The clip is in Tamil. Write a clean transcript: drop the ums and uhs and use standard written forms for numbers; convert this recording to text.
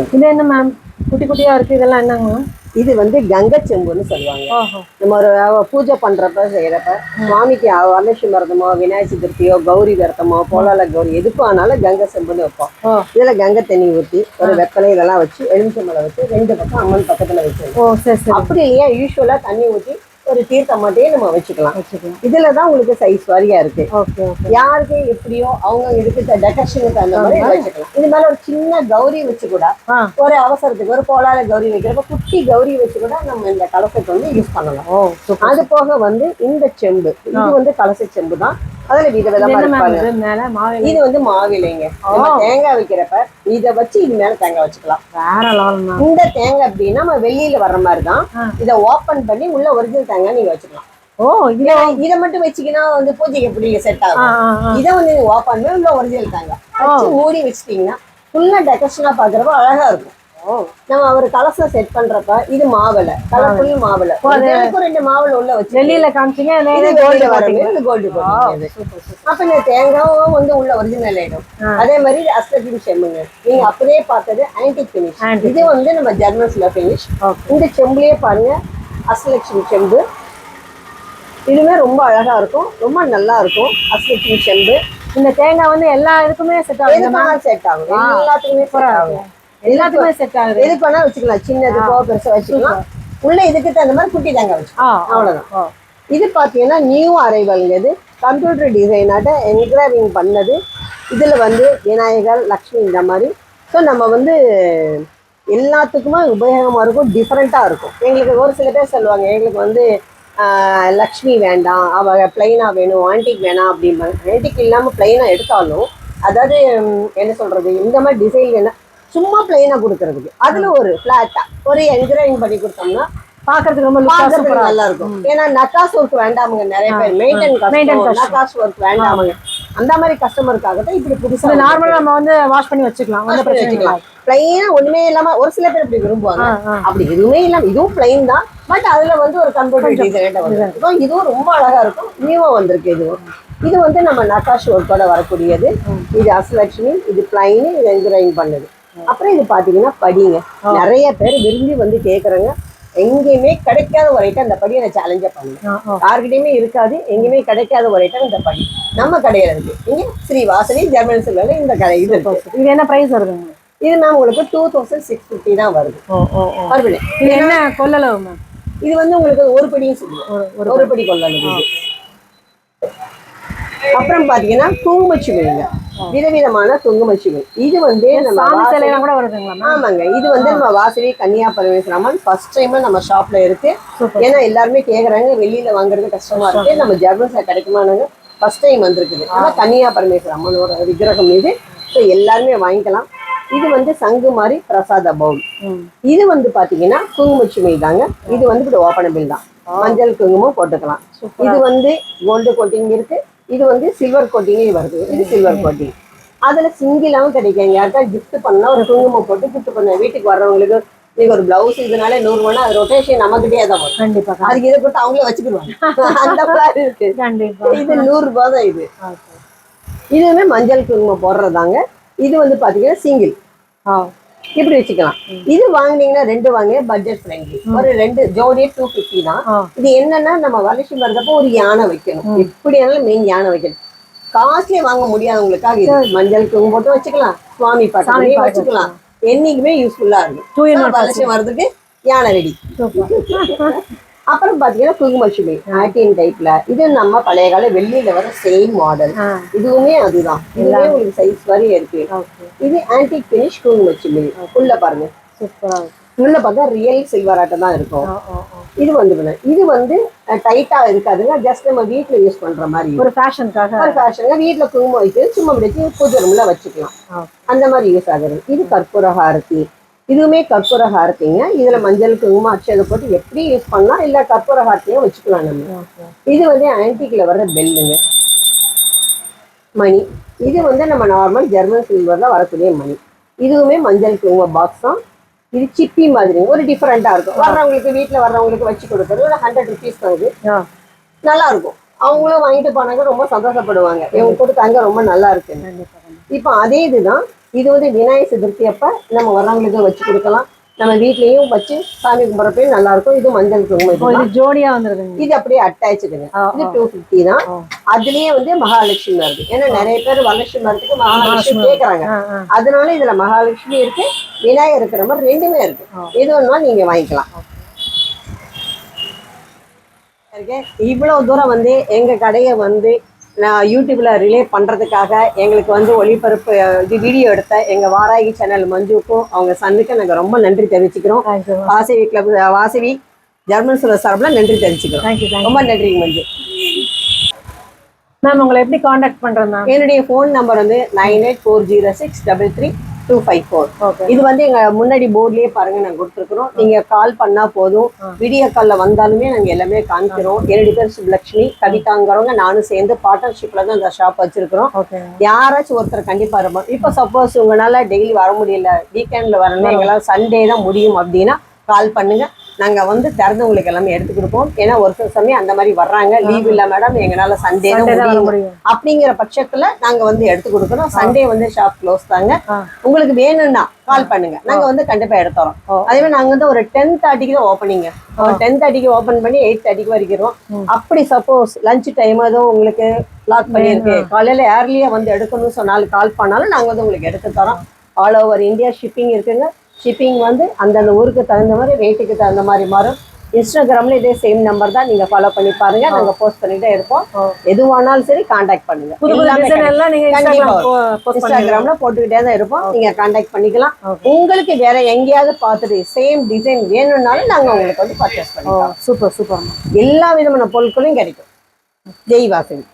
இது என்ன மேம் குட்டி குட்டியா இருக்கு, இதெல்லாம் என்னங்க மேம்? இது வந்து கங்கை செம்புன்னு சொல்லுவாங்க. நம்ம ஒரு பூஜை பண்றப்ப செய்யறப்ப சுவாமிக்கு வரலட்சுமி விரதமோ, விநாயகர் சதுர்த்தியோ, கௌரி விரதமோ, போலால கௌரி எதுக்கும் ஆனாலும் கங்கை செம்புன்னு வைப்போம். இதுல கங்கை தண்ணி ஊற்றி ஒரு வெத்தலை இதெல்லாம் வச்சு எலுமிச்சம்பழம் வச்சு ரெண்டு பக்கம் அம்மன் பக்கத்துல வச்சிருக்கோம். அப்படி இல்லையா யூஸ்வலா தண்ணி ஊற்றி ஒரு தீர்த்தம் மட்டும் நம்ம வச்சுக்கலாம். இதுலதான் உங்களுக்கு சைஸ் வாரியா இருக்கு. யாருக்கு எப்படியோ அவங்க இதுக்கு டெக்கரேஷனுக்கு அந்த மாதிரி வச்சுக்கலாம். இது மேல ஒரு சின்ன கௌரி வச்சு கூட ஒரு அவசரத்துக்கு ஒரு கோலால கௌரி வைக்கிறப்ப குட்டி கௌரி வச்சு கூட நம்ம இந்த கலசத்தை வந்து யூஸ் பண்ணலாம். அது போக வந்து இந்த செம்பு இது வந்து கலச செம்பு தான். அதுல விதவிதமா இருப்பாங்க. இது வந்து மாவிலைங்க. தேங்காய் வைக்கிறப்ப இதை வச்சு இது மேல தேங்காய் வச்சுக்கலாம். இந்த தேங்காய் அப்படின்னா நம்ம வெளியில வர்ற மாதிரிதான். இதை ஓபன் பண்ணி உள்ள ஒரிஜினல் தேங்காய் நீங்க வச்சுக்கலாம். இதை மட்டும் வச்சுக்கினா வந்து பூஜைக்கு எப்படி செட் ஆகும். இதை வந்து ஓபன் பண்ணி உள்ள ஒரிஜினல் தேங்காய் வச்சு மூடி வச்சுட்டீங்கன்னா ஃபுல்லா டெக்கரேஷனா பாக்குறப்ப அழகா இருக்கும். நம்ம ஒரு கலசம் செட் பண்றப்ப இது மாவலை கலர்ஃபுல் மாவலை ரெண்டு மாவலை உள்ள வச்சு வெளியில காமிச்சீங்க. கோல்டு அப்ப இந்த தேங்காயும் வந்து உள்ள ஒரிஜினல் ஆயிடும். அதே மாதிரி அஸ்தகிரி செம்புங்க நீங்க அப்படியே பார்த்தது ஆன்டிக் பினிஷ். இது வந்து நம்ம ஜெர்மன்ஸ்ல பினிஷ். இந்த செம்புலயே பாருங்க அஷ்டலட்சுமி செம்பு. இதுவுமே ரொம்ப அழகா இருக்கும், ரொம்ப நல்லா இருக்கும். அஷ்டலட்சுமி செம்பு. இந்த தேங்காய் வந்து எல்லா இதுக்குமே செட் ஆகும். செட் ஆகும், எல்லாத்துக்குமே செட் ஆகும். எல்லாத்துக்குமே செட் ஆகுது. எதுக்கு வேணா வச்சுக்கலாம், சின்னதுக்கோ பெருசா வச்சுக்கலாம். உள்ள இதுக்கு தகுந்த மாதிரி குட்டி தேங்காய் வச்சுக்கலாம், அவ்வளவுதான். இது பாத்தீங்கன்னா நியூ அரைவல்ங்கிறது கம்ப்யூட்டர் டிசைனாட்ட என்கிராவிங் பண்ணது. இதுல வந்து விநாயகர், லக்ஷ்மி இந்த மாதிரி. ஸோ நம்ம வந்து எல்லாத்துக்குமே உபயோகமா இருக்கும், டிஃப்ரெண்டா இருக்கும். எங்களுக்கு ஒரு சில பேர் சொல்லுவாங்க எங்களுக்கு வந்து லக்ஷ்மி வேண்டாம், அவ பிளைனா வேணும், ஆன்டிக் வேணாம் அப்படிம்பாங்க. ஆன்டிக் இல்லாம பிளைனா எடுத்தாலும் அதாவது என்ன சொல்றது, இந்த மாதிரி டிசைன் வேணா சும்மா பிளைனா கொடுக்கறதுக்கு அதுல ஒரு பிளாட்டா ஒரு என்கிரேவிங் பண்ணி கொடுத்தோம்னா பாக்குறதுக்கு ரொம்ப நல்லா இருக்கும். ஏன்னா நக்காஸ் ஒர்க் வேண்டாமுங்க, நிறைய பேர் மெயின்டைன் நக்காஸ் ஒர்க் வேண்டாமுங்க. அந்த மாதிரி கஸ்டமருக்காக தான் இப்படி புதுசா நார்மலா நம்ம வந்து வாஷ் பண்ணி வச்சுக்கலாம். பிளைனா ஒண்ணுமே இல்லாம ஒரு சில பேர் இப்படி விரும்புவாங்க. அப்படி எதுவுமே இல்லாம இதுவும் பிளைன் தான், பட் அதுல வந்து ஒரு கம்ப்யூட்டர் டிசைன் வந்து இதுவும் ரொம்ப அழகா இருக்கும். நியூவா வந்திருக்கு இதுவும். இது வந்து நம்ம நக்காஷ் ஒர்க்கோட வரக்கூடியது. இது அஷ்டலட்சுமி, இது பிளைன், இது என்கிரேவிங் பண்ணது. அப்புறம் இது பாத்தீங்கன்னா படிங்க. நிறைய பேர் விரும்பி வந்து கேக்குறாங்க. எங்கேயுமே கிடைக்காத ஒரு ஐட்டம் இந்த படியை நான் சேலஞ்சா பண்ணுவேன். யாருக்கிட்டையுமே இருக்காது, எங்கேயுமே கிடைக்காத ஒரு ஐட்டம் இந்த படி நம்ம கடையில இருக்கு. இங்க ஸ்ரீ வாசனி ஜெர்மன் சில்வர்ல இந்த கடை இது இருக்கு. இது என்ன பிரைஸ் வருதுங்க? இது மேம் உங்களுக்கு 2650 தான் வருது. இது என்ன கொள்ளளவு மேம்? இது வந்து உங்களுக்கு ஒரு படியும் சொல்லுவோம், ஒரு படி கொள்ளளவு. அப்புறம் பாத்தீங்கன்னா குங்குமச்சிமிழிங்க, விதவிதமான குங்குமச்சிமிழ். இது வந்து நம்ம கூட வருதுங்களா? ஆமாங்க, இது வந்து நம்ம வாசவி கன்னியா பரமேஸ்வரம்மன் ஃபர்ஸ்ட் டைம் நம்ம ஷாப்ல இருக்கு. ஏன்னா எல்லாருமே கேக்குறாங்க வெளியில வாங்குறது கஷ்டமா இருக்கு, நம்ம ஜெர்மன்ஸ்ல கிடைக்குமானாங்க. ஃபர்ஸ்ட் டைம் வந்திருக்குது. ஆனா கன்னியா பரமேஸ்வரர் அம்மனோட விக்கிரகம் இது. ஸோ எல்லாருமே வாங்கிக்கலாம். இது வந்து சங்கு மாதிரி பிரசாத பவுல். இது வந்து பாத்தீங்கன்னா குங்குமச்சிமிழ் தாங்க. இது வந்து இப்படி ஓபனபிள் தான், மஞ்சள் குங்குமம் போட்டுக்கலாம். இது வந்து கோல்டு கோட்டிங் இருக்கு, இது வந்து சில்வர் கோட்டிங்கே வருது. இது சில்வர் கோட்டிங். அதுல சிங்கிளாவும் கிடைக்கும். யாருக்கா கிஃப்ட் பண்ணா ஒரு குங்குமம் போட்டு கிஃப்ட் பண்ண வீட்டுக்கு வர்றவங்களுக்கு நீங்க ஒரு பிளவுஸ் இதனால 100 ரூபானா அது ரொட்டேஷன் நம்மகிட்டே தான் வரும். கண்டிப்பா. அதுக்கு இதை போட்டு அவங்களே வச்சுக்கிடுவாங்க. அந்த மாதிரி இருக்கு. இது 100 ரூபாய் தான். இது இதுவுமே மஞ்சள் குங்குமம் போடுறதாங்க. இது வந்து பாத்தீங்கன்னா சிங்கிள் இப்படி வச்சுக்கலாம். இது வாங்கினீங்கன்னா 2 வாங்க, பட்ஜெட் ஃப்ரெண்ட்லி. ஒரு 2 ஜோடி 250 தான். இது என்னன்னா நம்ம வரலட்சுமி வரதப்போ ஒரு யானை வைக்கணும், எப்படியானாலும் மெயின் யானை வைக்கணும். காஸ்ட்லி வாங்க முடியாதவங்களுக்காக இது மஞ்சள் குங்குமம் போட்டு வச்சுக்கலாம், சுவாமி பாட்டு வச்சுக்கலாம். என்னைக்குமே யூஸ்ஃபுல்லா இருக்கும். வரலட்சுமி வரதுக்கு யானை ரெடி. அப்புறம் பாத்தீங்கன்னா குங்குமச்சிமி ஆட்டின் டைப்ல. இது நம்ம பழைய கால வெள்ளியில வர சேம் மாடல். இதுவுமே அதுதான். இதுவே உங்களுக்கு சைஸ் வரையும் இருக்கு. இது ஆன்டிக் பினிஷ் குங்குமச்சிமி. உள்ள பாருங்க, உள்ள பார்த்தா ரியல் சில்வர் ஆட்டம் தான் இருக்கும். இது வந்து இது வந்து டைட்டா இருக்காதுங்க, ஜஸ்ட் நம்ம வீட்டுல யூஸ் பண்ற மாதிரி ஒரு ஃபேஷனுக்காக. ஒரு ஃபேஷனுங்க வீட்டுல குங்குமம் வைத்து சும்மா வச்சு பூஜை ரூம்ல வச்சுக்கலாம், அந்த மாதிரி யூஸ் ஆகுது. இது கற்பூர ஹாரத்தி. இதுவுமே கற்பூர ஹாரத்திங்க. இதுல மஞ்சள் குங்குமம் அக்ஷதை போட்டு எப்படி யூஸ் பண்ணலாம், இல்ல கற்பூர ஹாரத்தியும் வச்சுக்கலாம் நம்ம. இது வந்து ஆன்டிக்ல வர்ற பெல்லுங்க, மணி. இது வந்து நம்ம நார்மல் ஜெர்மன் சில்வர்ல வரக்கூடிய மணி. இதுவுமே மஞ்சள் குங்குமம் பாக்ஸ் தான். இது சிப்பி மாதிரி ஒரு டிஃபரெண்டா இருக்கும். வர்றவங்களுக்கு வீட்டுல வர்றவங்களுக்கு வச்சு கொடுக்கறது ஒரு 100 rupees தான். இது நல்லா இருக்கும். அவங்களும் வாங்கிட்டு போனாங்க, ரொம்ப சந்தோஷப்படுவாங்க. இவங்க கூட தங்க ரொம்ப நல்லா இருக்கு. இப்போ அதே இதுதான், இது வந்து விநாயகர் சதுர்த்தி அப்ப நம்ம வர்றவங்களுக்கு வச்சு கொடுக்கலாம். நம்ம வீட்லயும் வச்சு சாமி கும்பிட்றப்பையும் நல்லா இருக்கும். இது மஞ்சள் குங்குமம், இது ஜோடியா வந்துருதுங்க. இது அப்படியே அட்டாச்சுடுங்க. இது 250 தான். அதுலயே வந்து மகாலட்சுமி வருது. ஏன்னா நிறைய பேர் வரலட்சுமி வரதுக்கு மகாலட்சுமி கேக்குறாங்க. அதனால இதுல மகாலட்சுமி இருக்கு, விநாயகர் இருக்கிற மாதிரி ரெண்டுமே இருக்கு. எது வேணுமா நீங்க வாங்கிக்கலாம். இவ்வளவு தூரம் வந்து எங்க கடையை வந்து நான் யூடியூப்ல ரிலே பண்றதுக்காக எங்களுக்கு வந்து ஒளிபரப்பு இது வீடியோ எடுத்த எங்க வாராகி சேனல் மஞ்சுக்கும் அவங்க சன்னுக்கு நாங்க ரொம்ப நன்றி தெரிவிச்சுக்கிறோம். Vasavi club Vasavi German silver சார்பில் நன்றி தெரிவிச்சுக்கிறோம். ரொம்ப நன்றி மஞ்சு. மேம் உங்களை எப்படி காண்டாக்ட் பண்றேன் மேம்? என்னுடைய ஃபோன் நம்பர் வந்து 9840633254. இது வந்து எங்க முன்னாடி போர்ட்லயே பாருங்க நாங்க கொடுத்துருக்கிறோம். நீங்க கால் பண்ணா போதும், வீடியோ கால்ல வந்தாலுமே நாங்க எல்லாமே காமிக்கிறோம். என்னுடைய பேர் சுப்லட்சுமி, கவிதாங்கிறவங்க நானும் சேர்ந்து பார்ட்னர்ஷிப்ல தான் இந்த ஷாப் வச்சிருக்கிறோம். யாராச்சும் ஒருத்தர் கண்டிப்பா இருப்போம். இப்போ சப்போஸ் உங்களால டெய்லி வர முடியல, வீக்கெண்ட்ல வரணும், எங்களால் சண்டே தான் முடியும் அப்படின்னா கால் பண்ணுங்க. நாங்க வந்து திறந்து உங்களுக்கு எல்லாமே எடுத்து கொடுப்போம். ஏன்னா ஒரு சில சமயம் அந்த மாதிரி வர்றாங்க, லீவ் இல்ல மேடம் எங்களால சண்டே தான் முடியும் அப்படிங்கிற பட்சத்துல நாங்க வந்து எடுத்து கொடுக்கணும். சண்டே வந்து ஷாப் க்ளோஸ் தாங்க. உங்களுக்கு வேணும்னா கால் பண்ணுங்க, நாங்க வந்து கண்டிப்பா எடுத்துறோம். அதே மாதிரி நாங்க வந்து ஒரு 10:30க்கு தான் ஓப்பனிங்க. 10:30க்கு ஓப்பன் பண்ணி 8:30 வரைக்கும். அப்படி சப்போஸ் லஞ்ச் டைம் எதுவும் உங்களுக்கு லாக் பண்ணியிருக்கு, காலையில ஏர்லியா வந்து எடுக்கணும்னு சொன்னாலும் கால் பண்ணாலும் நாங்க வந்து உங்களுக்கு எடுத்து தரோம். ஆல் ஓவர் இந்தியா ஷிப்பிங் இருக்குங்க. ஷிப்பிங் வந்து அந்தந்த ஊருக்கு தகுந்த மாதிரி ரேட்டுக்கு தகுந்த மாதிரி மாறும். இன்ஸ்டாகிராம்ல இதே சேம் நம்பர் தான், நீங்க ஃபாலோ பண்ணி பாருங்க. நாங்க போஸ்ட் பண்ணிட்டே இருப்போம். எதுவானாலும் சரி கான்டாக்ட் பண்ணுங்க. இன்ஸ்டாகிராம்ல போட்டுக்கிட்டே தான் இருப்போம். நீங்க கான்டாக்ட் பண்ணிக்கலாம். உங்களுக்கு வேற எங்கேயாவது பார்த்துட்டு சேம் டிசைன் வேணும்னாலும் நாங்க உங்களுக்கு வந்து பர்ச்சேஸ் பண்ணிக்கலாம். Super super. எல்லா விதமான பொருட்களும் கிடைக்கும். ஜெய் வாசவி.